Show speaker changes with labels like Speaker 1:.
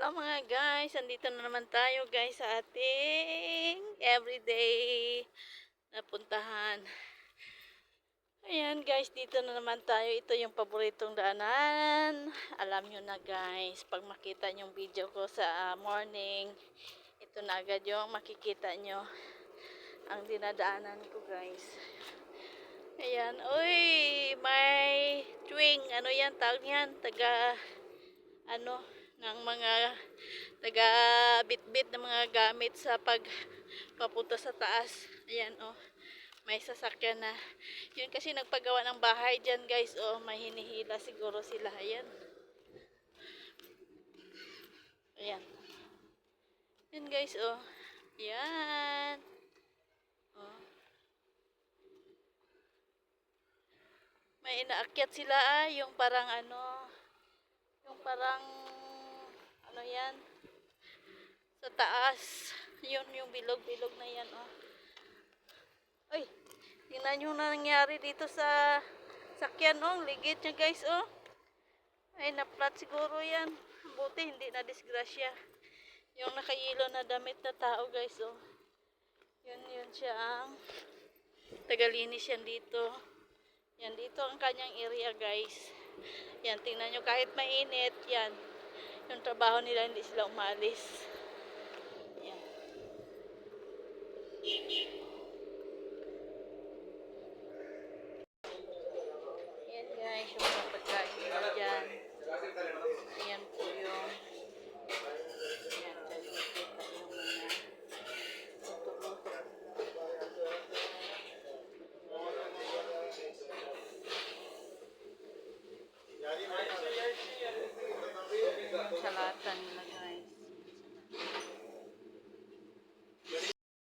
Speaker 1: Hello mga guys, andito na naman tayo guys sa ating everyday na puntahan. Ayan guys, dito na naman tayo. Ito yung paboritong daanan. Alam nyo na guys, pag makita yung video ko sa morning, ito na agad yung makikita nyo ang dinadaanan ko guys. Ayan, uy, may twing, ano yan, tawag yan, ano, ng mga taga bitbit ng mga gamit sa papunta sa taas. Ayan oh, may sasakyan na. Yun kasi nagpagawa ng bahay dyan guys. Oh, may hinihila siguro sila. Ayan. Ayan. Yan guys oh. Ayan. Oh. May inaakyat sila yung parang ano, yung parang ano yan, sa taas. Yun yung bilog-bilog na yan oh. Ay, tingnan nyo na nangyari dito sa sakyan oh, ligid niya guys oh. Ay, naplat siguro yan. Buti hindi na disgrasya. Yung nakahilo na damit na tao guys oh. Yun siya ang tagalinis yan dito. Yan dito ang kanyang area guys. Yan, tingnan nyo kahit mainit yan. Yung trabaho nila hindi sila umalis. Yan.